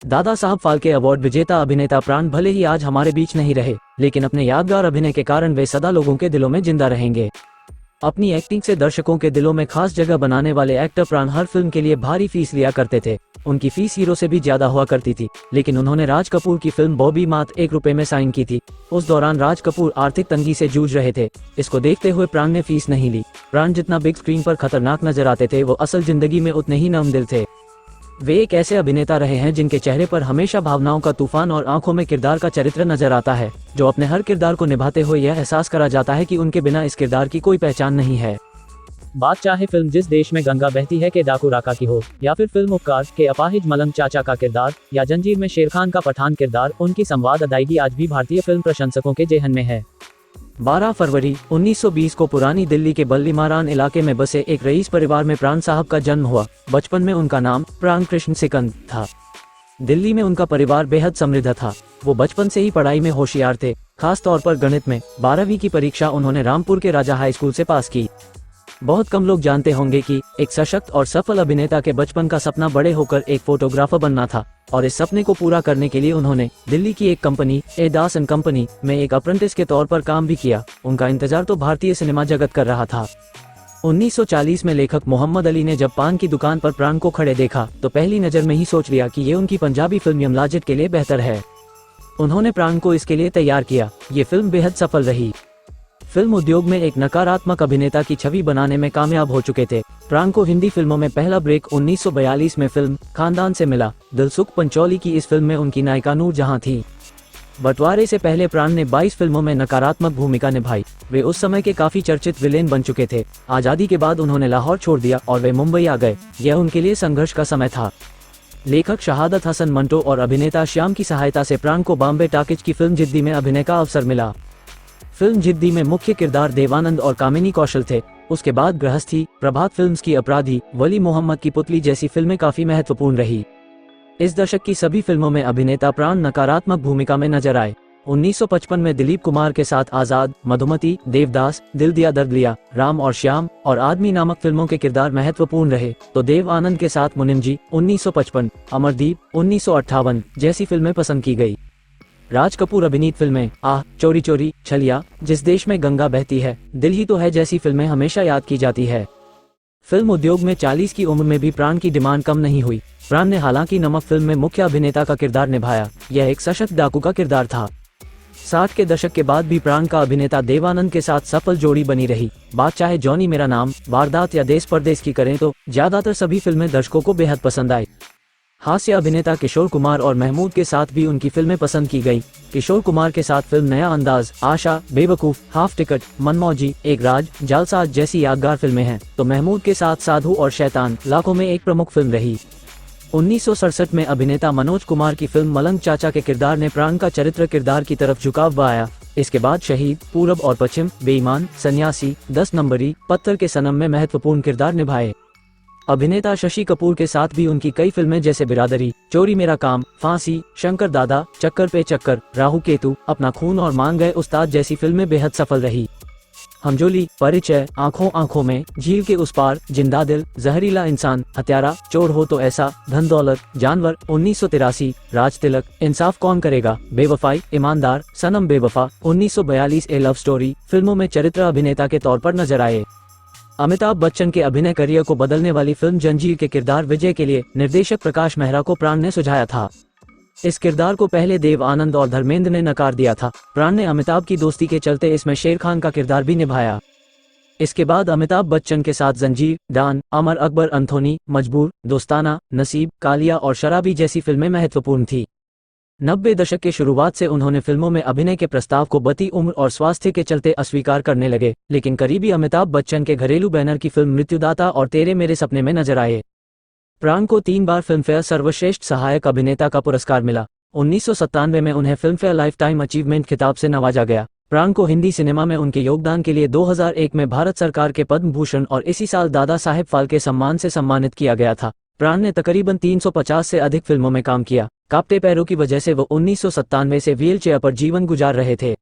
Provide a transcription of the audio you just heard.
Dada Saheb Phalke award विजेता अभिनेता प्राण भले ही आज हमारे बीच नहीं रहे, लेकिन अपने यादगार अभिनय के कारण वे सदा लोगों के दिलों में जिंदा रहेंगे। अपनी एक्टिंग से दर्शकों के दिलों में खास जगह बनाने वाले एक्टर प्राण हर फिल्म के लिए भारी फीस लिया करते थे। उनकी फीस हीरो से भी ज्यादा हुआ करती थी, लेकिन उन्होंने राज कपूर की फिल्म बॉबी मात्र ₹1 में साइन की थी। उस दौरान राज कपूर आर्थिक तंगी से जूझ रहे थे। इसको देखते हुए प्राण ने फीस नहीं ली। प्राण जितना बिग स्क्रीन पर खतरनाक नजर आते थे, वो असल जिंदगी में उतने ही नमदिल थे। वे एक ऐसे अभिनेता रहे हैं जिनके चेहरे पर हमेशा भावनाओं का तूफान और आंखों में किरदार का चरित्र नजर आता है, जो अपने हर किरदार को निभाते हुए यह एहसास करा जाता है कि उनके बिना इस किरदार की कोई पहचान नहीं है। बात चाहे फिल्म जिस देश में गंगा बहती है के डाकू राका की हो, या फिर फिल्म उपकार के अपाहिज मलंग चाचा का किरदार, या जंजीर में शेर खान का पठान किरदार, उनकी संवाद अदायगी आज भी भारतीय फिल्म प्रशंसकों के जेहन में है। 12 फरवरी 1920 को पुरानी दिल्ली के बल्लीमारान इलाके में बसे एक रईस परिवार में प्राण साहब का जन्म हुआ। बचपन में उनका नाम प्राण कृष्ण सिकंद था। दिल्ली में उनका परिवार बेहद समृद्ध था। वो बचपन से ही पढ़ाई में होशियार थे, खास तौर पर गणित में। 12वीं की परीक्षा उन्होंने रामपुर के राजा हाई स्कूल से पास की। बहुत कम लोग जानते होंगे कि एक सशक्त और सफल अभिनेता के बचपन का सपना बड़े होकर एक फोटोग्राफर बनना था, और इस सपने को पूरा करने के लिए उन्होंने दिल्ली की एक company A Das and company में एक अप्रेंटिस के तौर पर काम भी किया। उनका इंतजार तो भारतीय सिनेमा जगत कर रहा था। 1940 में लेखक मोहम्मद अली ने जब पान की दुकान पर प्राण को खड़े देखा तो पहली नजर में ही सोच लिया कि ये उनकी पंजाबी फिल्म यमलाजिट के लिए बेहतर है। उन्होंने प्राण को इसके लिए तैयार किया। ये फिल्म बेहद सफल रही। फिल्म उद्योग में एक नकारात्मक अभिनेता की छवि बनाने में कामयाब हो चुके थे। प्राण को हिंदी फिल्मों में पहला ब्रेक 1942 में फिल्म खानदान से मिला। दिलसुख पंचौली की इस फिल्म में उनकी नायिका नूर जहां थी। बंटवारे से पहले प्राण ने 22 फिल्मों में नकारात्मक भूमिका निभाई। वे उस समय के काफी चर्चित विलेन बन चुके थे। आजादी के बाद उन्होंने लाहौर छोड़ दिया और वे मुंबई आ गए। यह उनके लिए संघर्ष का समय था। लेखक शहादत हसन मंटो और अभिनेता श्याम की सहायता से प्राण को बॉम्बे टॉकीज की फिल्म जिद्दी में अभिनय का अवसर मिला। फिल्म जिद्दी में मुख्य किरदार देवानंद और कामिनी कौशल थे। उसके बाद गृहस्थी, प्रभात फिल्म्स की अपराधी, वली मोहम्मद की पुतली जैसी फिल्में काफी महत्वपूर्ण रही। इस दशक की सभी फिल्मों में अभिनेता प्राण नकारात्मक भूमिका में नजर आए। 1955 में दिलीप कुमार के साथ आजाद, मधुमती, देवदास, दिल दिया दर्द लिया, राम और श्याम और आदमी नामक फिल्मों के किरदार महत्वपूर्ण रहे, तो देव आनंद के साथ मुनिम जी 1955, अमरदीप 1958 जैसी फिल्में पसंद की गई। राज कपूर अभिनीत फिल्में आह, चोरी चोरी, छलिया, जिस देश में गंगा बहती है, दिल ही तो है जैसी फिल्में हमेशा याद की जाती है। फिल्म उद्योग में 40 की उम्र में भी प्राण की डिमांड कम नहीं हुई। प्राण ने हालांकि नमक फिल्म में मुख्य अभिनेता का किरदार निभाया। यह एक सशक्त डाकू का किरदार था। 60 के दशक के बाद भी प्राण का अभिनेता देवानंद के साथ सफल जोड़ी बनी रही। बात चाहे जॉनी मेरा नाम, वारदात या देश परदेश की करें तो ज्यादातर सभी फिल्में दर्शकों को बेहद पसंद आई। हास्य अभिनेता किशोर कुमार और महमूद के साथ भी उनकी फिल्में पसंद की गई। किशोर कुमार के साथ फिल्म नया अंदाज, आशा, बेवकूफ, हाफ टिकट, मनमौजी, एक राज, जालसाज जैसी यादगार फिल्में हैं, तो महमूद के साथ साधु और शैतान लाखों में एक प्रमुख फिल्म रही। 1967 में अभिनेता मनोज कुमार की फिल्म मलंग चाचा के किरदार ने प्राण का चरित्र किरदार की तरफ झुकाव बढ़ाया। इसके बाद शहीद, पूरब और पश्चिम, बेईमान, सन्यासी, 10 नंबरी, पत्थर के सनम में महत्वपूर्ण किरदार निभाए। अभिनेता शशि कपूर के साथ भी उनकी कई फिल्में जैसे बिरादरी, चोरी मेरा काम, फांसी, शंकर दादा, चक्कर पे चक्कर, राहु केतु, अपना खून और मान गए उस्ताद जैसी फिल्में बेहद सफल रही। हमजोली, परिचय, आंखों आंखों में, झील के उस पार, जिंदा दिल, जहरीला इंसान, हत्यारा, चोर हो तो ऐसा, धन दौलत, जानवर, 1983, राज तिलक, इंसाफ कौन करेगा, बेवफाई, ईमानदार, सनम बेवफा, 1942 ए लव स्टोरी फिल्मों में चरित्र अभिनेता के तौर पर नजर आए। अमिताभ बच्चन के अभिनय करियर को बदलने वाली फिल्म जंजीर के किरदार विजय के लिए निर्देशक प्रकाश मेहरा को प्राण ने सुझाया था। इस किरदार को पहले देव आनंद और धर्मेंद्र ने नकार दिया था। प्राण ने अमिताभ की दोस्ती के चलते इसमें शेर खान का किरदार भी निभाया। इसके बाद अमिताभ बच्चन के साथ जंजीर, डान, अमर अकबर अंथोनी, मजबूर, दोस्ताना, नसीब, कालिया और शराबी जैसी फिल्में महत्वपूर्ण थी। 90 दशक के शुरुआत से उन्होंने फिल्मों में अभिनय के प्रस्ताव को बढ़ती उम्र और स्वास्थ्य के चलते अस्वीकार करने लगे, लेकिन करीबी अमिताभ बच्चन के घरेलू बैनर की फिल्म मृत्युदाता और तेरे मेरे सपने में नजर आए। प्राण को 3 बार फिल्मफेयर सर्वश्रेष्ठ सहायक अभिनेता का पुरस्कार मिला। 1997 में उन्हें फिल्मफेयर लाइफ टाइम अचीवमेंट खिताब से नवाजा गया। प्राण को हिंदी सिनेमा में उनके योगदान के लिए 2001 में भारत सरकार के पद्म भूषण और इसी साल दादा साहेब फाल्के सम्मान से सम्मानित किया गया था। प्राण ने तकरीबन 350 से अधिक फिल्मों में काम किया। कांपते पैरों की वजह से वो 1997 से व्हील चेयर पर जीवन गुजार रहे थे।